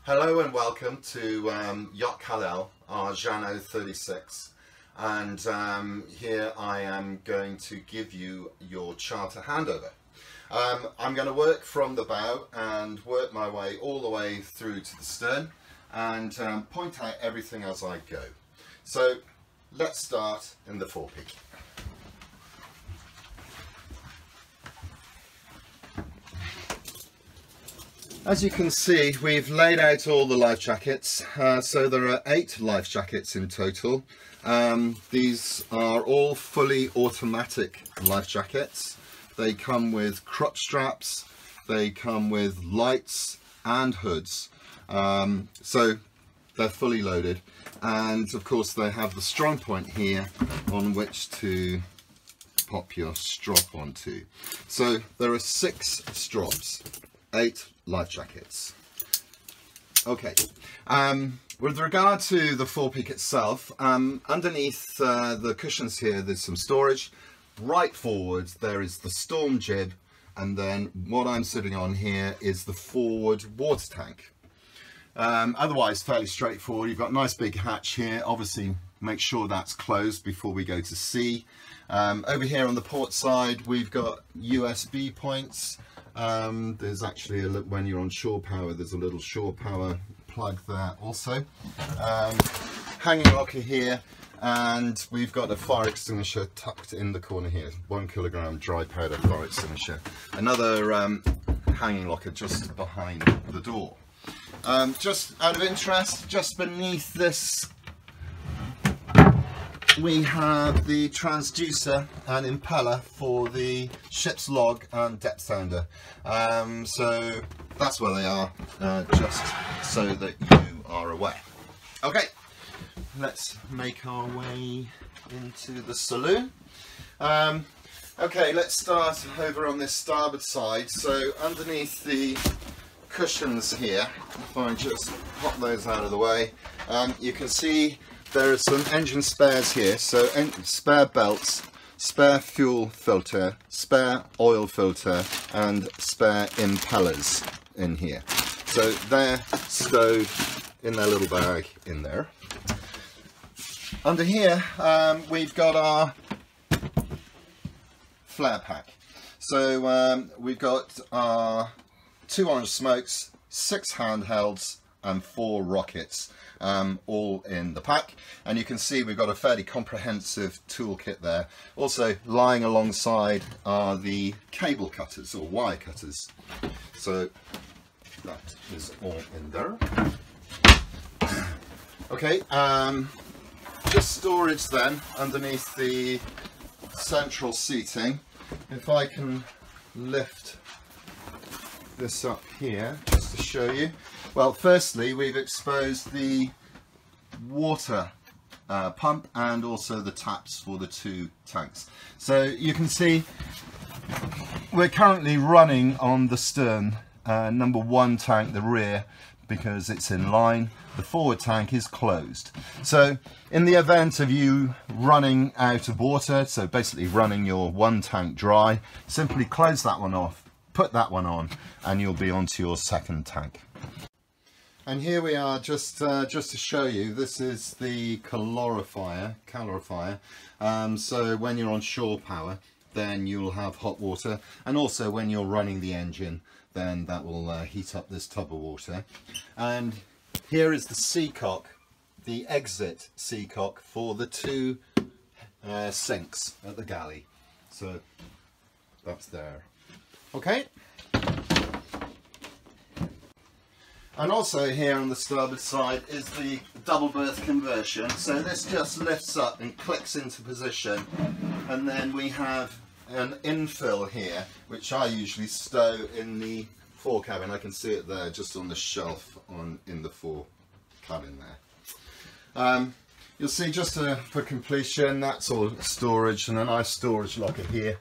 Hello and welcome to Yacht Kalel, our Jeanneau 36, and here I am going to give you your charter handover. I'm going to work from the bow and work my way all the way through to the stern and point out everything as I go. So let's start in the forepeak. As you can see, we've laid out all the life jackets, so there are 8 life jackets in total. These are all fully automatic life jackets. They come with crotch straps, they come with lights and hoods, so they're fully loaded, and of course they have the strong point here on which to pop your strop onto. So there are 6 strops, 8 life jackets. Okay, with regard to the forepeak itself, underneath the cushions here there's some storage. Right forward there is the storm jib, and then what I'm sitting on here is the forward water tank. Otherwise fairly straightforward. You've got a nice big hatch here, obviously make sure that's closed before we go to sea. Over here on the port side we've got USB points. There's actually when you're on shore power, there's a little shore power plug there also. Hanging locker here, and we've got a fire extinguisher tucked in the corner here, 1 kilogram dry powder fire extinguisher. Another hanging locker just behind the door. Just out of interest, just beneath this we have the transducer and impeller for the ship's log and depth sounder. So that's where they are, just so that you are aware. Okay, let's make our way into the saloon. Okay, let's start over on this starboard side. So underneath the cushions here, if I just pop those out of the way, you can see there are some engine spares here, so spare belts, spare fuel filter, spare oil filter and spare impellers in here. So they're stowed in their little bag in there. Under here we've got our flare pack. So we've got our 2 orange smokes, 6 handhelds and 4 rockets, all in the pack, and you can see we've got a fairly comprehensive toolkit there. Also lying alongside are the cable cutters or wire cutters, so that is all in there. Okay, just storage then underneath the central seating. If I can lift this up here just to show you. Well, firstly we've exposed the water pump and also the taps for the 2 tanks. So you can see we're currently running on the stern number 1 tank, the rear, because it's in line. The forward tank is closed. So in the event of you running out of water, so basically running your 1 tank dry, simply close that one off, put that one on, and you'll be onto your 2nd tank. And here we are, just to show you, this is the calorifier. So when you're on shore power, then you'll have hot water, and also when you're running the engine, then that will heat up this tub of water. And here is the seacock, the exit seacock for the 2 sinks at the galley. So that's there. Okay. And also here on the starboard side is the double berth conversion. So this just lifts up and clicks into position, and then we have an infill here which I usually stow in the fore cabin. I can see it there just on the shelf in the fore cabin there. You'll see just for completion, that's all storage, and a nice storage locker here.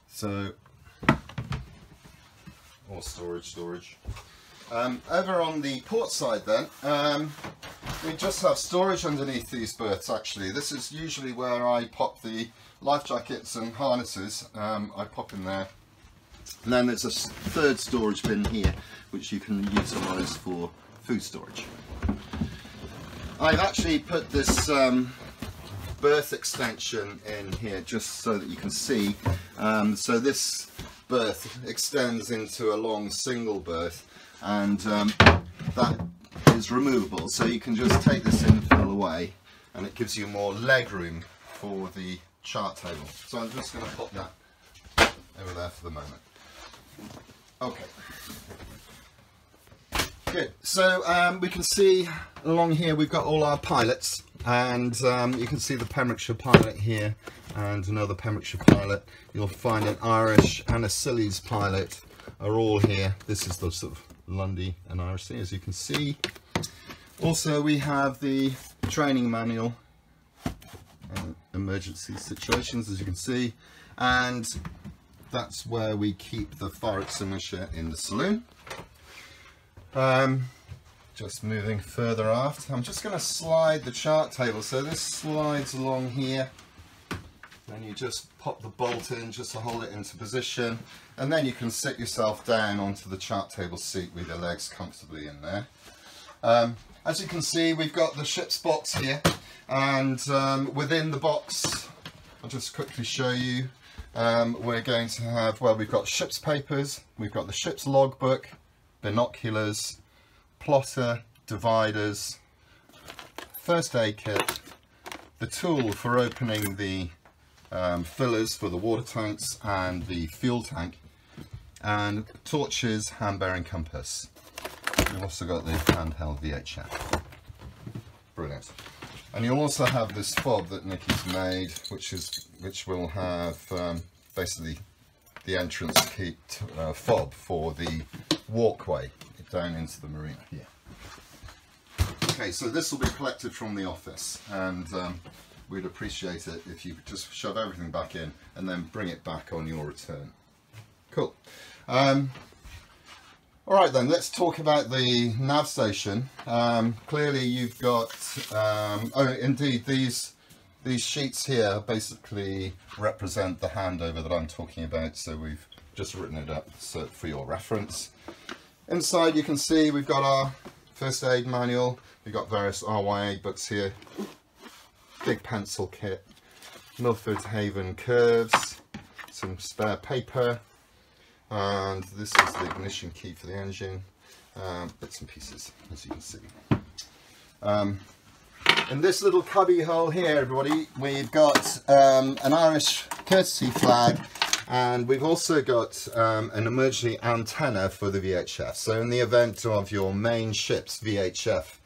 So all storage. Over on the port side then, we just have storage underneath these berths actually. This is usually where I pop the life jackets and harnesses. I pop in there. And then there's a 3rd storage bin here which you can utilise for food storage. I've actually put this berth extension in here just so that you can see. So this berth extends into a long single berth, and that is removable, so you can just take this infill away and it gives you more leg room for the chart table. So I'm just going to put that over there for the moment. Okay. Good. So we can see along here we've got all our pilots, and you can see the Pembrokeshire pilot here and another Pembrokeshire pilot. You'll find an Irish and a Scilly's pilot are all here. This is the sort of Lundy and Irish thing, as you can see. Also we have the training manual, emergency situations, as you can see, and that's where we keep the fire extinguisher in the saloon. Just moving further aft, I'm just going to slide the chart table, so this slides along here, then you just pop the bolt in just to hold it into position, and then you can sit yourself down onto the chart table seat with your legs comfortably in there. As you can see, we've got the ship's box here, and within the box, I'll just quickly show you, we're going to have, well, we've got ship's papers, we've got the ship's logbook, binoculars, plotter, dividers, first aid kit, the tool for opening the fillers for the water tanks and the fuel tank, and torches, hand bearing compass. You've also got the handheld VHF. Brilliant. And you'll also have this fob that Nikki's made, which will have basically the entrance key fob for the walkway down into the marina here. Okay, so this will be collected from the office, and we'd appreciate it if you could just shove everything back in and then bring it back on your return. Cool. Alright then, let's talk about the nav station. Clearly you've got, oh indeed, these sheets here basically represent the handover that I'm talking about, so we've just written it up so for your reference. Inside you can see we've got our first aid manual, we've got various RYA books here, big pencil kit, Milford Haven curves, some spare paper, and this is the ignition key for the engine, bits and pieces, as you can see. In this little cubby hole here, everybody, we've got an Irish courtesy flag, and we've also got an emergency antenna for the VHF. So in the event of your main ship's VHF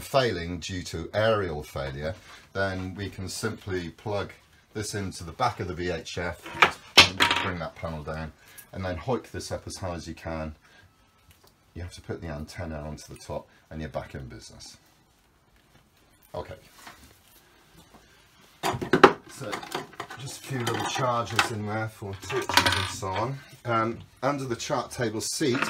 failing due to aerial failure, then we can simply plug this into the back of the VHF, just bring that panel down, and then hoik this up as high as you can. You have to put the antenna onto the top and you're back in business. Okay. So just a few little chargers in there for torches and so on. Under the chart table seat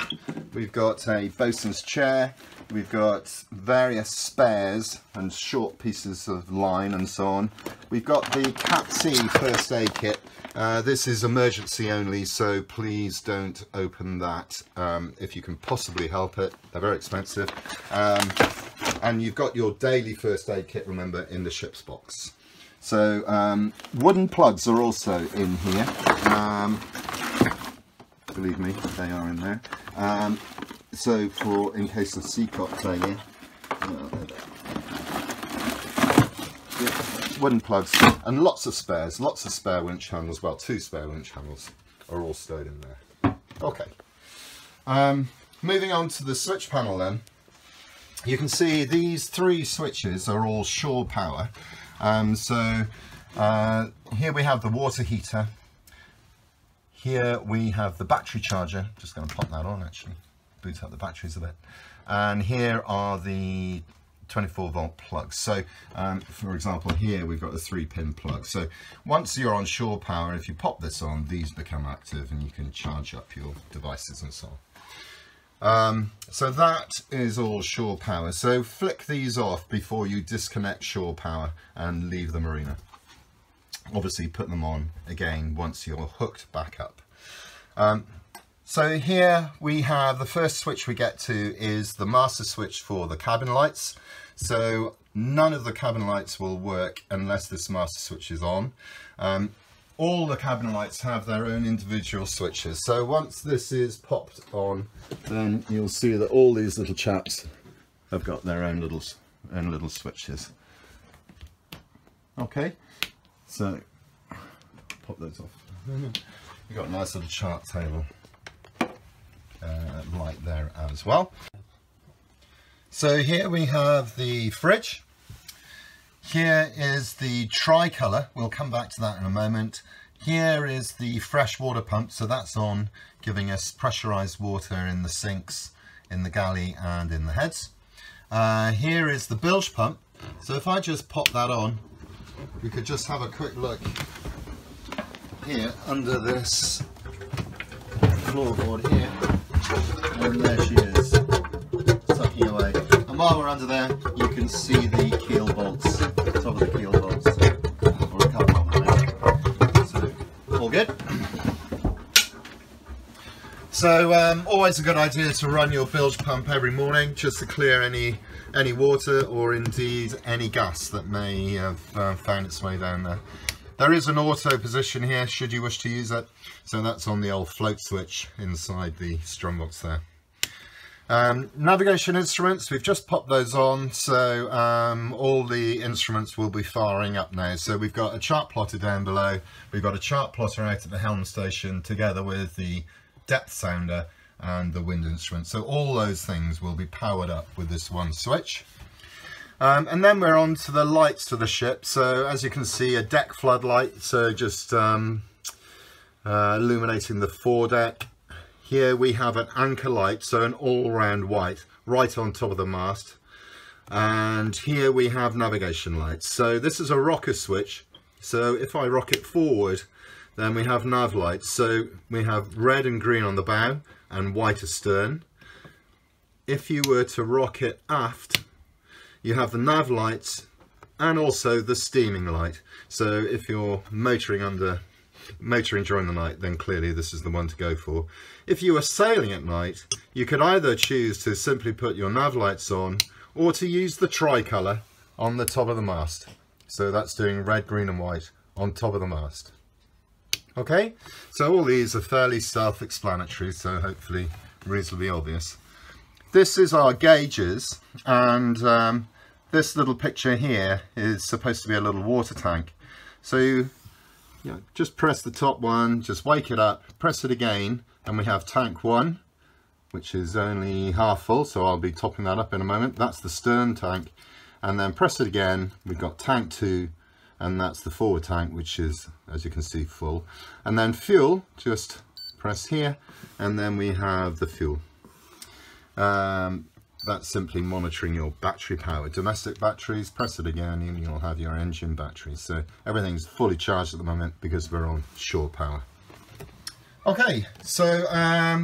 we've got a bosun's chair, we've got various spares and short pieces of line and so on. We've got the Pepsi First Aid Kit. This is emergency only, so please don't open that if you can possibly help it. They're very expensive. And you've got your daily first aid kit, remember, in the ship's box. So wooden plugs are also in here. Believe me, they are in there. So for in case of Seacocks failure, wooden plugs and lots of spares, lots of spare winch handles. Well, 2 spare winch handles are all stowed in there. Okay. Moving on to the switch panel then. You can see these 3 switches are all shore power. So here we have the water heater. Here we have the battery charger. Just going to pop that on actually, boot up the batteries a bit. And here are the 24-volt plugs. So for example, here we've got a 3-pin plug. So once you're on shore power, if you pop this on, these become active and you can charge up your devices and so on. So that is all shore power. So flick these off before you disconnect shore power and leave the marina. Obviously put them on again once you're hooked back up. So here we have the first switch we get to is the master switch for the cabin lights. So none of the cabin lights will work unless this master switch is on. All the cabin lights have their own individual switches. So once this is popped on, then you'll see that all these little chaps have got their own little switches. Okay, so pop those off. You've got a nice little chart table light there as well. So here we have the fridge. Here is the tricolour, we'll come back to that in a moment. Here is the fresh water pump, so that's on, giving us pressurised water in the sinks, in the galley and in the heads. Here is the bilge pump, so if I just pop that on, we could just have a quick look here under this floorboard here, and there she is, sucking away. And while we're under there, you can see the keel bolts, top of the keel bolts, or a couple of them. So, all good. So, always a good idea to run your bilge pump every morning, just to clear any water or indeed any gas that may have found its way down there. There is an auto position here, should you wish to use it. So that's on the old float switch inside the strum box there. Navigation instruments, we've just popped those on, so all the instruments will be firing up now. So we've got a chart plotter down below, we've got a chart plotter out at the Helm Station together with the depth sounder and the wind instrument. So all those things will be powered up with this one switch. And then we're on to the lights to the ship. So as you can see, a deck floodlight, so just illuminating the foredeck. Here we have an anchor light, so an all-round white, right on top of the mast. And here we have navigation lights. So this is a rocker switch. So if I rock it forward, then we have nav lights. So we have red and green on the bow and white astern. If you were to rock it aft, you have the nav lights and also the steaming light. So if you're motoring during the night, then clearly this is the one to go for. If you were sailing at night, you could either choose to simply put your nav lights on or to use the tricolour on the top of the mast. So that's doing red, green and white on top of the mast. Okay, so all these are fairly self-explanatory, so hopefully reasonably obvious. This is our gauges, and this little picture here is supposed to be a little water tank. So just press the top one, just wake it up, press it again, and we have tank 1, which is only half full, so I'll be topping that up in a moment. That's the stern tank. And then press it again, we've got tank 2, and that's the forward tank, which is, as you can see, full. And then fuel, just press here, and then we have the fuel. That's simply monitoring your battery power. Domestic batteries, press it again and you'll have your engine batteries. So everything's fully charged at the moment because we're on shore power. Okay, so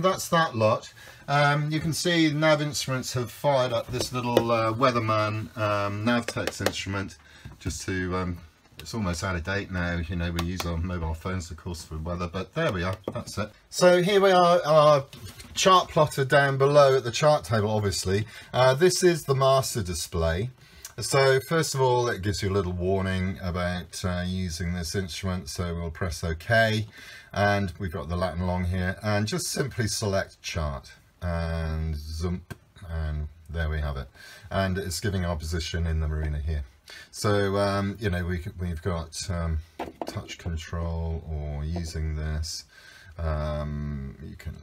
that's that lot. You can see nav instruments have fired up this little Weatherman Navtex instrument just to, it's almost out of date now, you know, we use our mobile phones of course for weather, but there we are, that's it. So here we are, our chart plotter down below at the chart table obviously. This is the master display. So first of all it gives you a little warning about using this instrument, so we'll press OK, and we've got the Latin long here, and just simply select chart and zoom, and there we have it, and it's giving our position in the marina here. So you know, we've got touch control, or using this you can,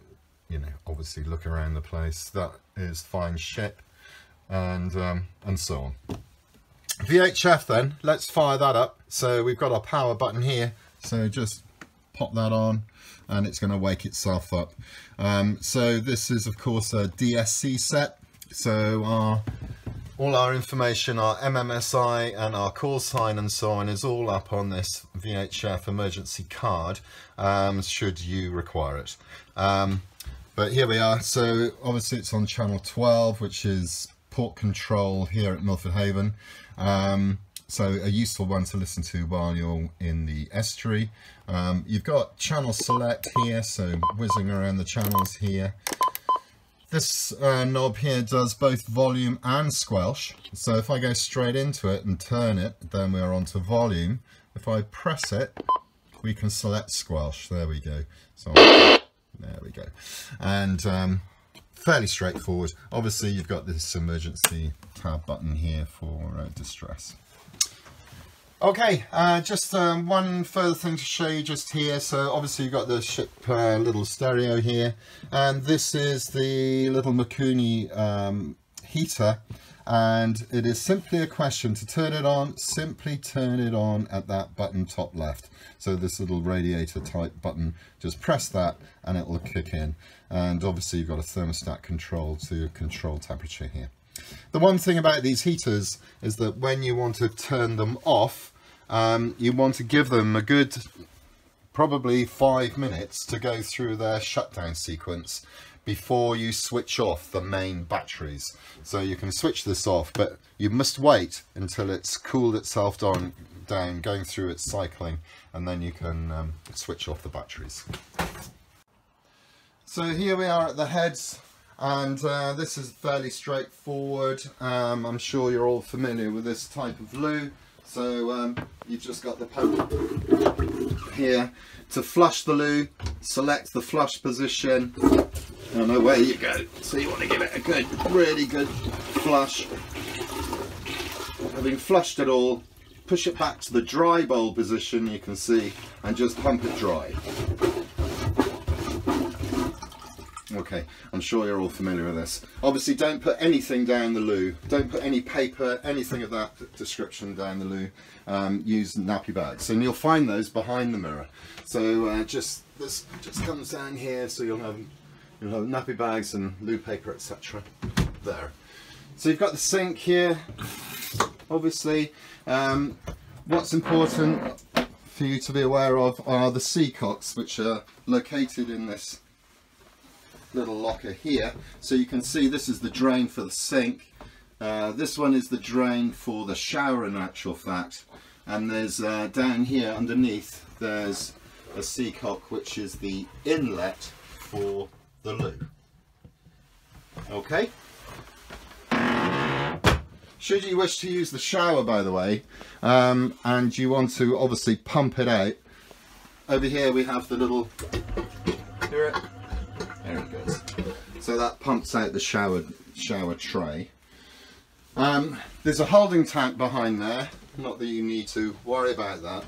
you know, obviously look around the place. That is fine ship, and so on. VHF then, let's fire that up. So we've got our power button here, so just pop that on and it's going to wake itself up. So this is of course a DSC set, so all our information, our MMSI and our call sign and so on, is all up on this VHF emergency card, should you require it. But here we are, so obviously it's on channel 12, which is port control here at Milford Haven. so a useful one to listen to while you're in the estuary. You've got channel select here, so whizzing around the channels here. This knob here does both volume and squelch, so if I go straight into it and turn it, then we're onto volume. If I press it, we can select squelch. There we go. So there we go. And fairly straightforward. Obviously you've got this emergency tab button here for distress. Okay, just one further thing to show you just here. So obviously you've got the ship little stereo here, and this is the little Mikuni heater, and it is simply a question to turn it on. Simply turn it on at that button top left. So this little radiator type button, just press that and it will kick in. And obviously you've got a thermostat control to control temperature here. The one thing about these heaters is that when you want to turn them off, you want to give them a good probably 5 minutes to go through their shutdown sequence before you switch off the main batteries. So you can switch this off, but you must wait until it's cooled itself down, going through its cycling, and then you can switch off the batteries. So here we are at the heads, and this is fairly straightforward. I'm sure you're all familiar with this type of loo. So you've just got the pump here to flush the loo, select the flush position, and away you go. So you want to give it a good, really good flush. Having flushed it all, push it back to the dry bowl position, you can see, and just pump it dry. Okay, I'm sure you're all familiar with this. Obviously don't put anything down the loo. Don't put any paper, anything of that description down the loo. Use nappy bags, and you'll find those behind the mirror. So this just comes down here, so you'll have nappy bags and loo paper, etc. there. So you've got the sink here. Obviously, what's important for you to be aware of are the Seacocks, which are located in this little locker here. So you can see this is the drain for the sink. This one is the drain for the shower in actual fact. And there's down here underneath, there's a Seacock, which is the inlet for the loo. Okay. Should you wish to use the shower, by the way, and you want to obviously pump it out, over here we have the little, hear it? There it goes. So that pumps out the shower tray. There's a holding tank behind there, not that you need to worry about that.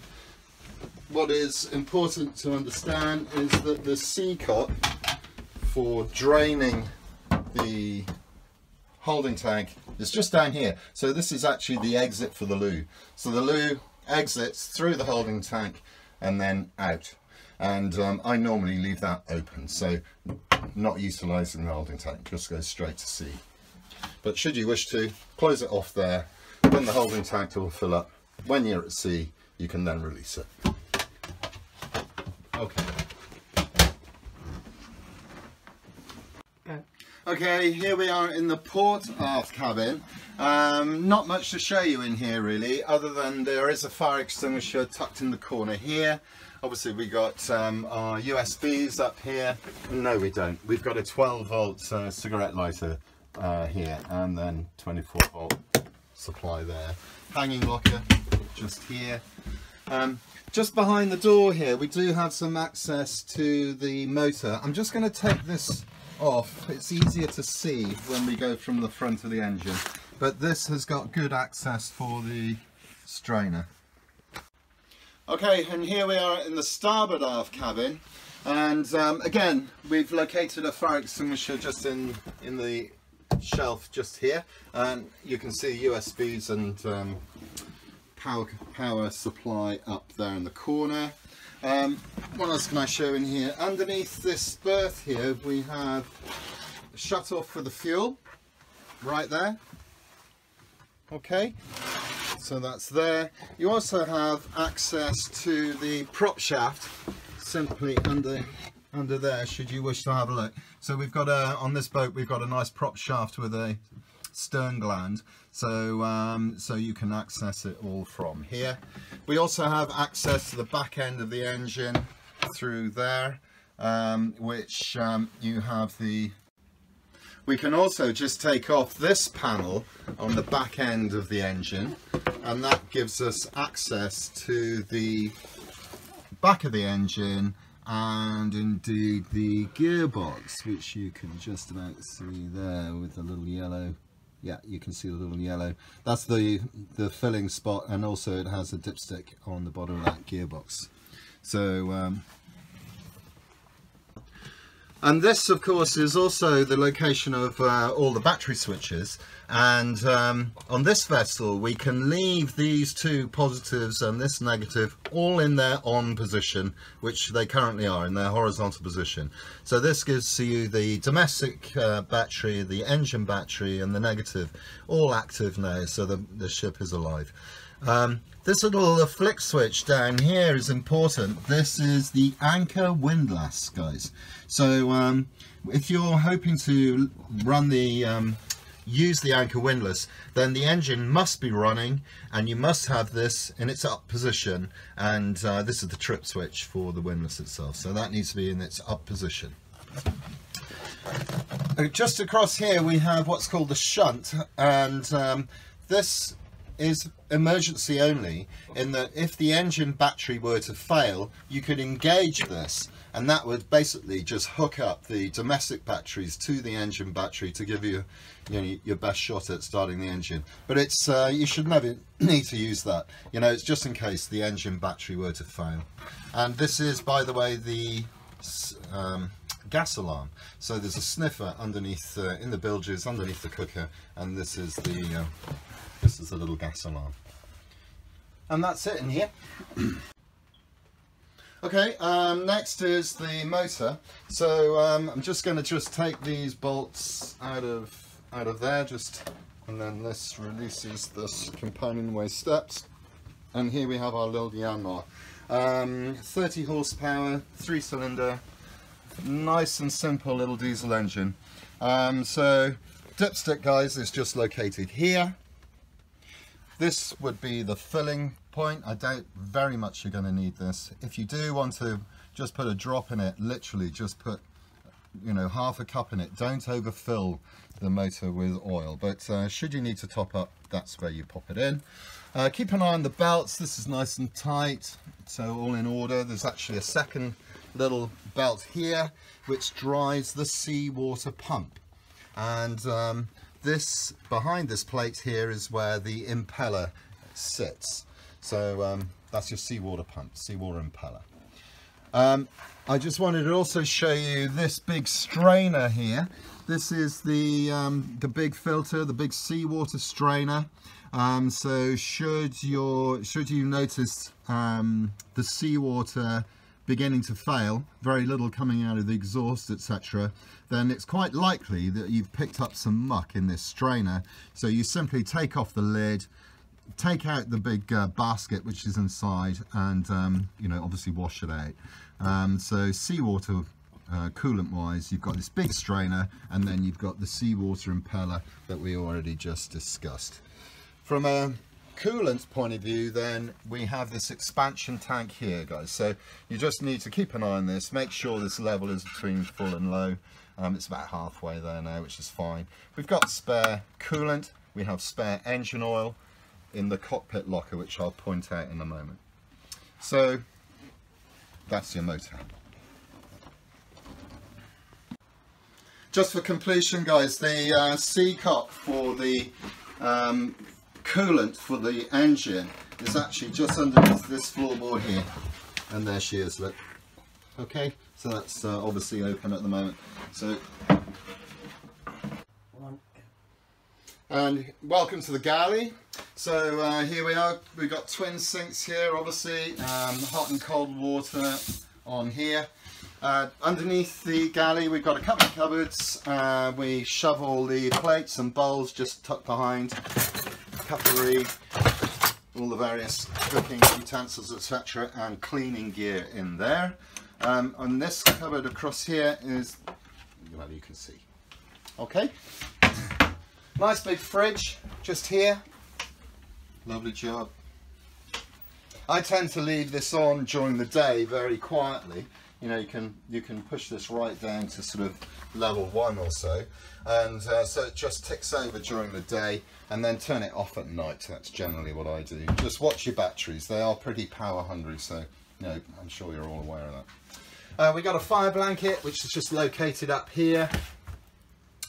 What is important to understand is that the Seacock for draining the holding tank is just down here. So this is actually the exit for the loo. So the loo exits through the holding tank and then out. And I normally leave that open, so not utilising the holding tank, just goes straight to sea. But should you wish to, close it off there, then the holding tank will fill up. When you're at sea, you can then release it. Okay. Okay, here we are in the port aft cabin. Not much to show you in here really, other than there is a fire extinguisher tucked in the corner here. Obviously we got our USBs up here. No, we don't. We've got a 12-volt cigarette lighter here, and then 24-volt supply there. Hanging locker just here. Just behind the door here, we do have some access to the motor. I'm just going to take this off. It's easier to see when we go from the front of the engine. But this has got good access for the strainer. Okay, and here we are in the starboard aft cabin, and again we've located a fire extinguisher just in the shelf just here, and you can see USBs and power supply up there in the corner. What else can I show in here? Underneath this berth here we have a shut off for the fuel right there. Okay. So that's there. You also have access to the prop shaft simply under there, should you wish to have a look. So we've got on this boat we've got a nice prop shaft with a stern gland, so so you can access it all from here. We also have access to the back end of the engine through there, which you have the... We can also just take off this panel on the back end of the engine, and that gives us access to the back of the engine and indeed the gearbox, which you can just about see there with the little yellow. Yeah, you can see the little yellow. That's the filling spot, and also it has a dipstick on the bottom of that gearbox. So and this, of course, is also the location of all the battery switches. And on this vessel, we can leave these two positives and this negative all in their on position, which they currently are in their horizontal position. So this gives you the domestic battery, the engine battery, and the negative all active now, so the ship is alive. This little flick switch down here is important. This is the anchor windlass, guys. So if you're hoping to run the use the anchor windlass, then the engine must be running, and you must have this in its up position, and this is the trip switch for the windlass itself, so that needs to be in its up position. Just across here we have what's called the shunt, and this is emergency only, in that if the engine battery were to fail, you could engage this, and that would basically just hook up the domestic batteries to the engine battery to give you, your best shot at starting the engine. But it's you should never need to use that. It's just in case the engine battery were to fail. And this is, by the way, the gas alarm. So there's a sniffer underneath in the bilges, underneath the cooker, and this is the little gas alarm. And that's it in here. Okay, next is the motor. So I'm just going to take these bolts out of there, and then this releases this companionway steps. And here we have our little Jeanneau. 30 horsepower, 3-cylinder, nice and simple little diesel engine. So dipstick, guys, is just located here. This would be the filling point. I doubt very much you're going to need this. If you do want to just put a drop in it, literally just put half a cup in it. Don't overfill the motor with oil, but should you need to top up, that's where you pop it in. Keep an eye on the belts. This is nice and tight, so all in order. There's actually a second little belt here which drives the seawater pump, and this behind this plate here is where the impeller sits. So that's your seawater pump, seawater impeller. I just wanted to also show you this big strainer here. This is the big filter, the big seawater strainer. So should you notice the seawater beginning to fail, very little coming out of the exhaust, etc., then it's quite likely that you've picked up some muck in this strainer. So you simply take off the lid, take out the big basket which is inside, and obviously wash it out. So seawater coolant wise, you've got this big strainer, and then you've got the seawater impeller that we already just discussed. From a coolant point of view, then we have this expansion tank here, guys. So you just need to keep an eye on this, make sure this level is between full and low. It's about halfway there now, which is fine. We've got spare coolant, we have spare engine oil in the cockpit locker, which I'll point out in a moment. So that's your motor. Just for completion, guys, the Seacock for the coolant for the engine is actually just underneath this floorboard here, and there she is, look. Okay, so that's obviously open at the moment. So, and welcome to the galley. So here we are, we've got twin sinks here, obviously, hot and cold water on here. Underneath the galley we've got a couple of cupboards. We shove all the plates and bowls just tucked behind, cutlery, all the various cooking utensils, etc., and cleaning gear in there. And this cupboard across here is, well, you can see. Okay, Nice big fridge just here. Lovely job. I tend to leave this on during the day very quietly. You know, you can push this right down to sort of level 1 or so, and so it just ticks over during the day, and then turn it off at night. That's generally what I do. Just watch your batteries. They are pretty power hungry, so you know, I'm sure you're all aware of that. We got a fire blanket which is just located up here.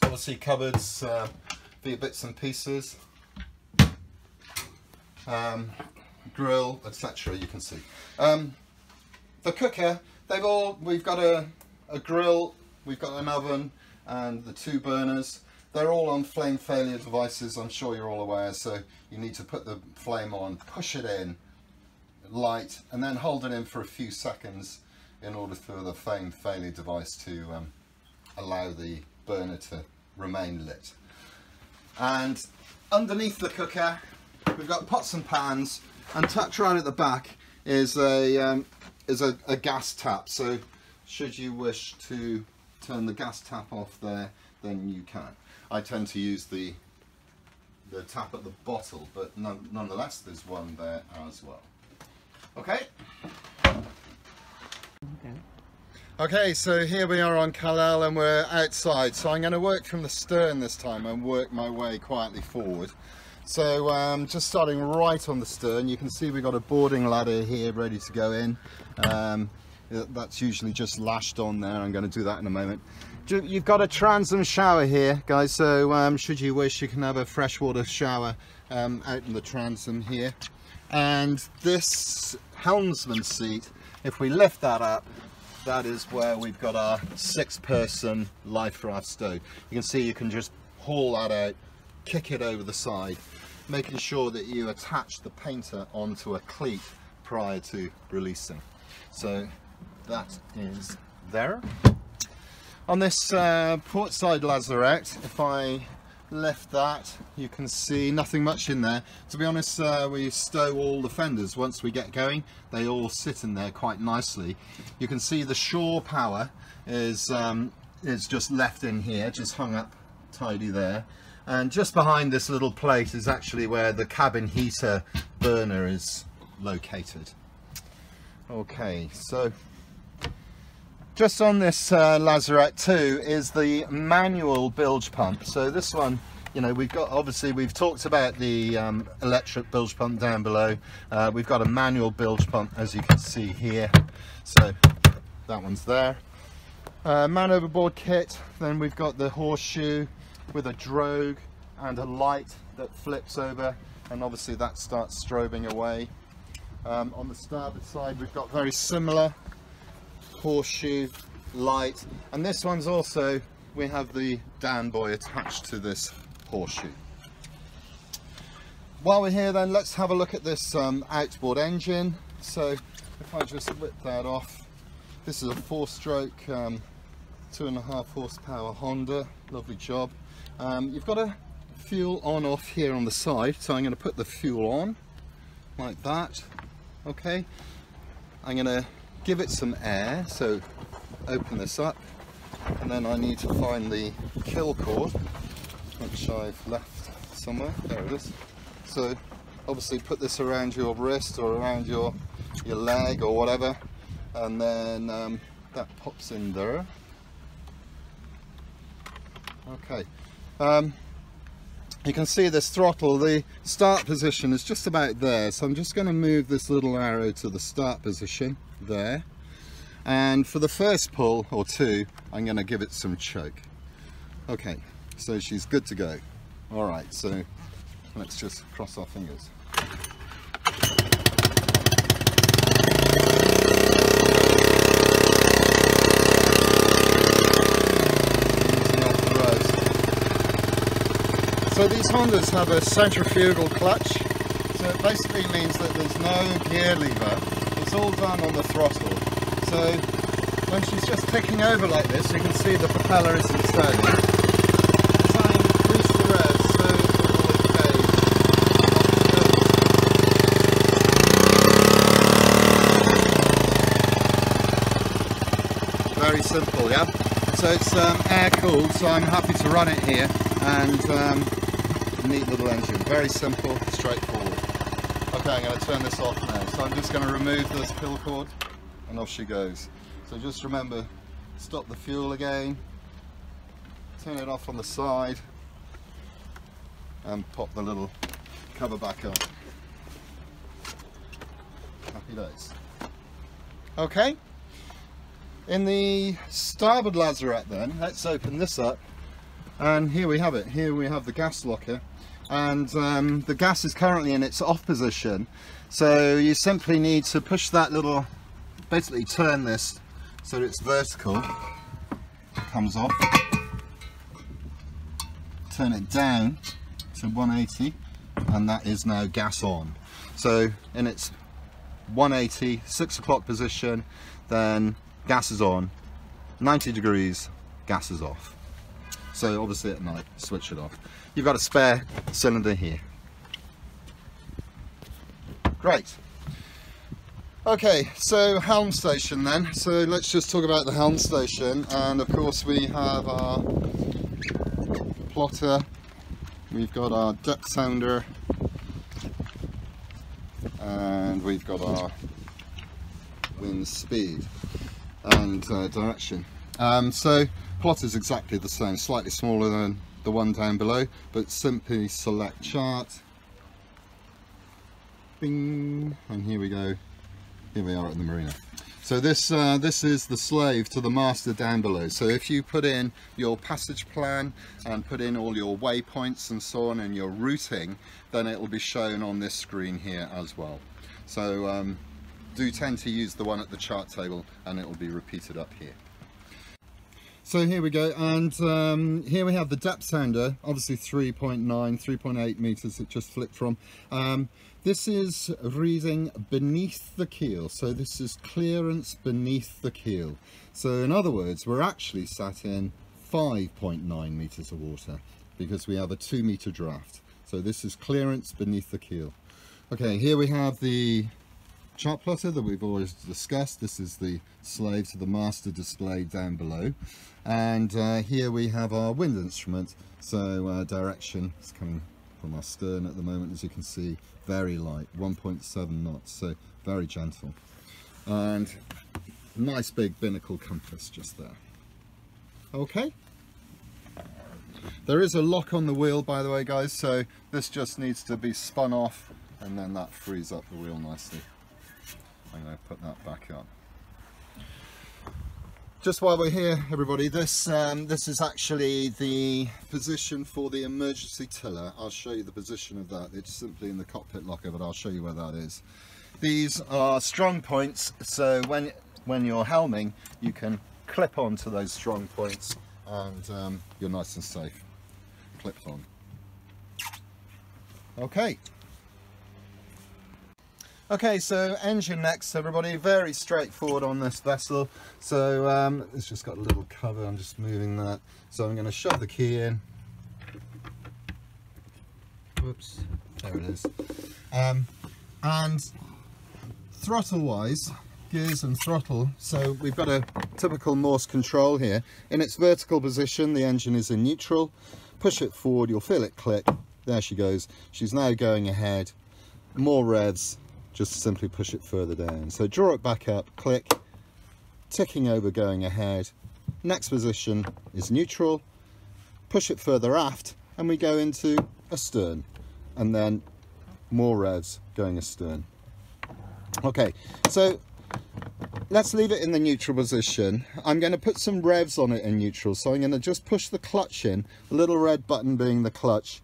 Obviously cupboards for your bits and pieces, grill, etc. You can see the cooker. We've got a grill, we've got an oven, and the 2 burners. They're all on flame failure devices, I'm sure you're all aware, so you need to put the flame on, push it in, light, and then hold it in for a few seconds in order for the flame failure device to allow the burner to remain lit. And underneath the cooker, we've got pots and pans, and tucked right at the back is a gas tap. So should you wish to turn the gas tap off there, then you can. I tend to use the tap at the bottle, but nonetheless there's one there as well. Okay. Okay, so here we are on Kalel and we're outside. So I'm going to work from the stern this time and work my way quietly forward. So just starting right on the stern, you can see we've got a boarding ladder here ready to go in. That's usually just lashed on there. I'm going to do that in a moment. You've got a transom shower here, guys, so should you wish, you can have a freshwater shower out in the transom here. And this helmsman seat, if we lift that up, that is where we've got our 6-person life raft stowed. You can see you can just haul that out, kick it over the side, making sure that you attach the painter onto a cleat prior to releasing. So that is there. On this port side lazarette, if I lift that, you can see nothing much in there. To be honest, we stow all the fenders once we get going. They all sit in there quite nicely. You can see the shore power is just left in here, just hung up tidy there. And just behind this little plate is actually where the cabin heater burner is located. Okay, so just on this lazarette too is the manual bilge pump. So this one, you know, we've got, obviously we've talked about the electric bilge pump down below. We've got a manual bilge pump, as you can see here. So that one's there. Man overboard kit. Then we've got the horseshoe with a drogue and a light that flips over, and obviously that starts strobing away. On the starboard side we've got very similar horseshoe, light, and this one's also, we have the down buoy attached to this horseshoe. While we're here then, let's have a look at this outboard engine. So if I just whip that off, this is a 4-stroke 2.5 horsepower Honda, lovely job. You've got a fuel on off here on the side, so I'm going to put the fuel on like that. Okay, I'm going to give it some air, so open this up, and then I need to find the kill cord, which I've left somewhere. There it is. So obviously put this around your wrist or around your leg or whatever, and then that pops in there. Okay, you can see this throttle, the start position is just about there, so I'm just going to move this little arrow to the start position there, and for the first pull or two I'm going to give it some choke. Okay, so she's good to go. Alright, so let's just cross our fingers. So these Hondas have a centrifugal clutch, so it basically means that there's no gear lever, it's all done on the throttle. So when she's just ticking over like this, you can see the propeller isn't turning. So I increase the rev so it will very simple, yeah? So it's air cooled, so I'm happy to run it here, and neat little engine. Very simple, straightforward. Okay, I'm going to turn this off now. So I'm just going to remove this pill cord and off she goes. So just remember, stop the fuel again, turn it off on the side and pop the little cover back on. Happy days. Okay, in the starboard lazarette then, let's open this up, and here we have it. Here we have the gas locker, and the gas is currently in its off position, so you simply need to push that little, basically turn this so it's vertical, it comes off, turn it down to 180, and that is now gas on. So in its 180, 6 o'clock position, then gas is on, 90 degrees, gas is off. So obviously at night, switch it off. You've got a spare cylinder here. Great. Okay, so Helm Station then. So let's just talk about the Helm Station, and of course we have our plotter, we've got our depth sounder, and we've got our wind speed and direction. So plot is exactly the same, slightly smaller than the one down below, but simply select chart, bing, and here we go. Here we are at the marina. So this is the slave to the master down below. So if you put in your passage plan and put in all your waypoints and so on and your routing, then it will be shown on this screen here as well. So do tend to use the one at the chart table, and it will be repeated up here. So here we go, and here we have the depth sounder, obviously 3.9, 3.8 meters it just flipped from. This is reading beneath the keel, so this is clearance beneath the keel. So in other words, we're actually sat in 5.9 meters of water because we have a 2 meter draft. So this is clearance beneath the keel. Okay, here we have the chart plotter that we've always discussed. This is the slave to the master displayed down below, and here we have our wind instrument. So direction is coming from our stern at the moment, as you can see, very light, 1.7 knots, so very gentle, and nice big binnacle compass just there. Okay, there is a lock on the wheel, by the way, guys, so this just needs to be spun off, and then that frees up the wheel nicely. I'm going to put that back up. Just while we're here, everybody, this is actually the position for the emergency tiller. I'll show you the position of that. It's simply in the cockpit locker, but I'll show you where that is. These are strong points, so when you're helming, you can clip onto those strong points, and you're nice and safe. Clipped on. Okay. Okay, so engine next, everybody. Very straightforward on this vessel. So it's just got a little cover, I'm just moving that. So I'm going to shove the key in. Whoops, there it is. And throttle wise, gears and throttle, so we've got a typical Morse control here. In its vertical position, the engine is in neutral. Push it forward, you'll feel it click. There she goes. She's now going ahead. More revs. Just simply push it further down. So draw it back up, click, ticking over, going ahead. Next position is neutral, push it further aft, and we go into astern, and then more revs going astern. Okay, so let's leave it in the neutral position. I'm going to put some revs on it in neutral, so I'm going to just push the clutch in, the little red button being the clutch,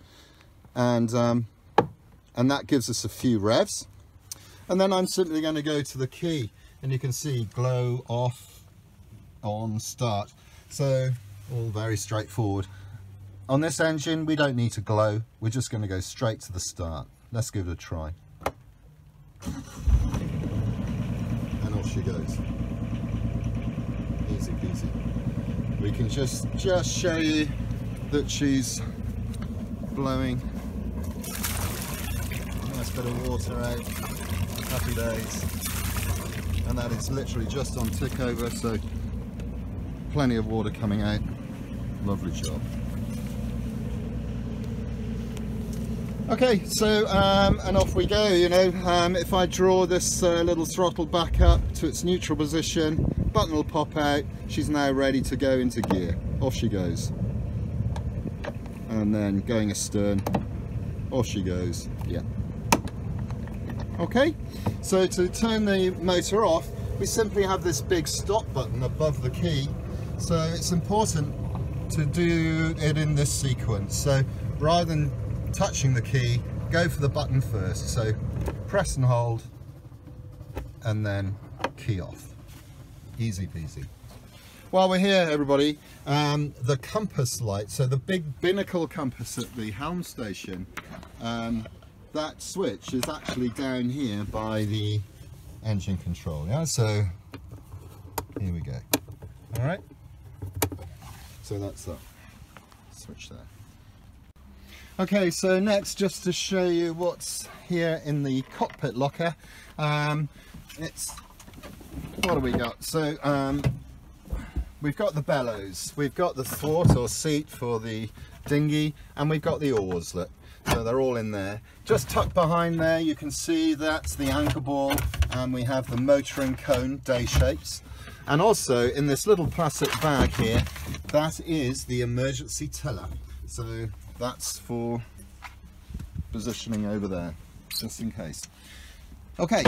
and that gives us a few revs. And then I'm simply going to go to the key, and you can see glow, off, on, start. So all very straightforward. On this engine we don't need to glow, we're just going to go straight to the start. Let's give it a try. And off she goes. Easy peasy. We can just show you that she's blowing. Nice bit of water out. Happy days. And that is literally just on tick over, so plenty of water coming out. Lovely job. Okay, so and off we go. You know, if I draw this little throttle back up to its neutral position, button will pop out. She's now ready to go into gear. Off she goes. And then going astern, off she goes. Yeah. Okay, so to turn the motor off, we simply have this big stop button above the key. So it's important to do it in this sequence. So rather than touching the key, go for the button first. So press and hold, and then key off. Easy peasy. While we're here, everybody, the compass light, so the big binnacle compass at the Helm Station, that switch is actually down here by the engine control. Yeah, so here we go. All right, so that's that switch there. Okay, so next, just to show you what's here in the cockpit locker, it's, what do we got? So we've got the bellows, we've got the thwart or seat for the dinghy, and we've got the oars. Look, so they're all in there. Just tucked behind there, you can see that's the anchor ball, and we have the motoring cone, day shapes. And also in this little plastic bag here, that is the emergency tiller. So that's for positioning over there, just in case. Okay,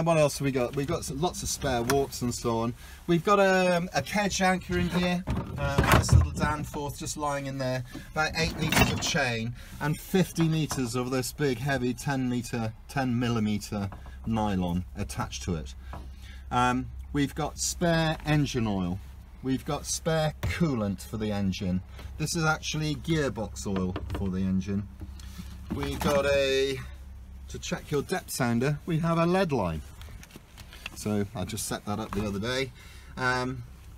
what else have we got? We've got lots of spare warps and so on. We've got a kedge anchor in here, this little Danforth just lying in there, about 8 meters of chain and 50 meters of this big heavy 10 millimeter nylon attached to it. We've got spare engine oil. We've got spare coolant for the engine. This is actually gearbox oil for the engine. We've got to check your depth sounder, we have a lead line. So I just set that up the other day.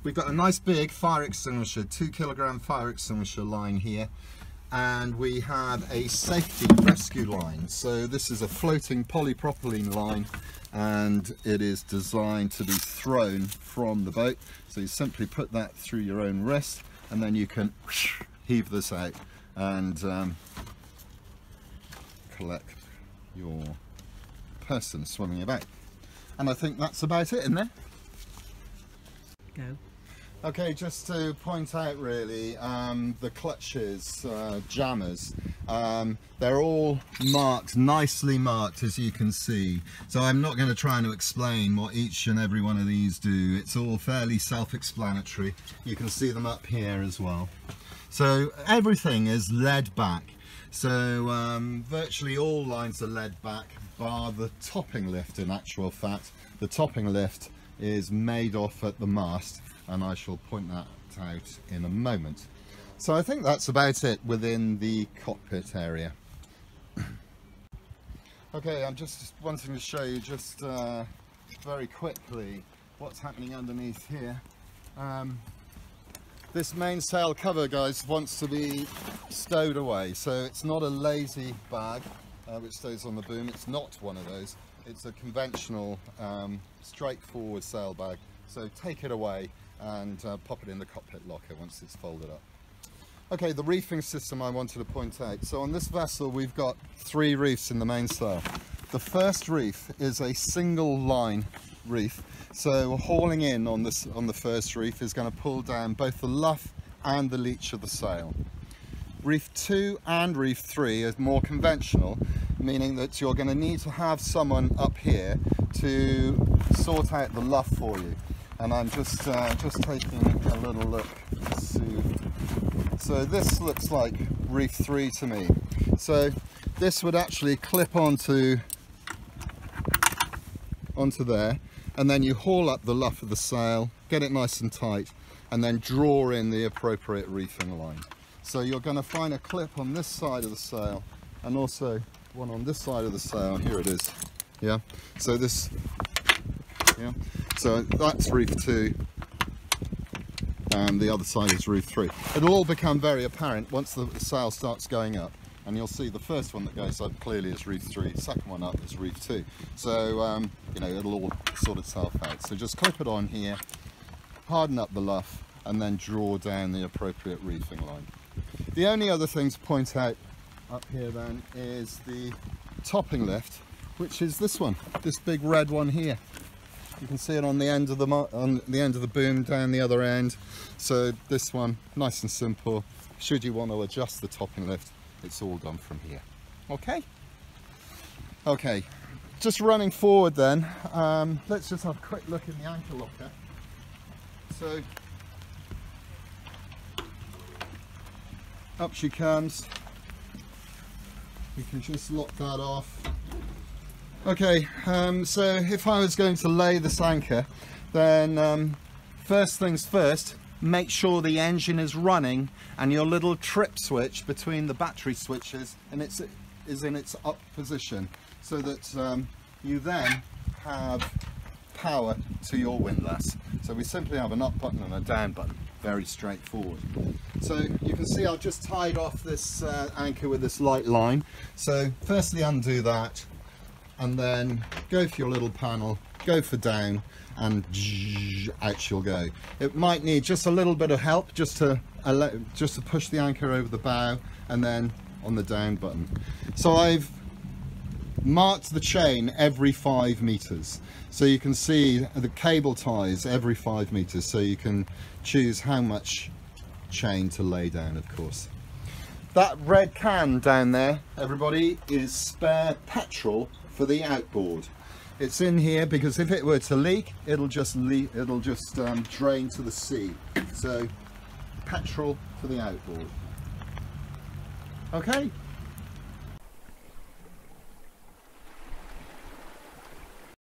We've got a nice big fire extinguisher, 2 kilogram fire extinguisher line here. And we have a safety rescue line. So this is a floating polypropylene line, and it is designed to be thrown from the boat. So you simply put that through your own wrist, and then you can heave this out and collect your person swimming about. And I think that's about it in there. Go. Okay, just to point out really, the clutches, jammers, they're all marked, nicely marked, as you can see. So I'm not going to try and explain what each and every one of these do. It's all fairly self-explanatory. You can see them up here as well. So everything is lead back. So virtually all lines are lead back, bar the topping lift. In actual fact, the topping lift is made off at the mast, and I shall point that out in a moment. So I think that's about it within the cockpit area. Okay, I'm just wanting to show you just very quickly what's happening underneath here. This mainsail cover, guys, wants to be stowed away, so it's not a lazy bag which stays on the boom. It's not one of those. It's a conventional straightforward sail bag, so take it away and pop it in the cockpit locker once it's folded up. Okay, the reefing system I wanted to point out. So on this vessel we've got 3 reefs in the mainsail. The first reef is a single line reef, so hauling in on the first reef is going to pull down both the luff and the leach of the sail. Reef 2 and Reef 3 is more conventional, meaning that you're going to need to have someone up here to sort out the luff for you. And I'm just taking a little look to see. So this looks like Reef 3 to me. So this would actually clip onto there, and then you haul up the luff of the sail, get it nice and tight, and then draw in the appropriate reefing line. So you're going to find a clip on this side of the sail, and also one on this side of the sail. Here it is. Yeah. So this. Yeah. So that's Reef 2, and the other side is Reef 3. It'll all become very apparent once the sail starts going up, and you'll see the first one that goes up clearly is Reef 3, the second one up is Reef 2. So you know, it'll all sort itself out. So just clip it on here, harden up the luff, and then draw down the appropriate reefing line. The only other thing to point out up here then is the topping lift, which is this one, this big red one here. You can see it on the end of the boom down the other end. So this one, nice and simple. Should you want to adjust the topping lift, it's all done from here. Okay. Okay. Just running forward then. Let's just have a quick look in the anchor locker. So up she comes. We can just lock that off. Okay, so if I was going to lay this anchor, then first things first, make sure the engine is running and your little trip switch between the battery switches and is in its up position, so that you then have power to your windlass. So we simply have an up button and a down button, very straightforward. So you can see I've just tied off this anchor with this light line. So firstly undo that, and then go for your little panel, go for down, and out she'll go. It might need just a little bit of help just to push the anchor over the bow, and then on the down button. So I've marked the chain every 5 meters, so you can see the cable ties every 5 meters, so you can choose how much chain to lay down, of course. That red can down there, everybody, is spare petrol for the outboard. It's in here because if it were to leak, it'll just drain to the sea. So petrol for the outboard. Okay,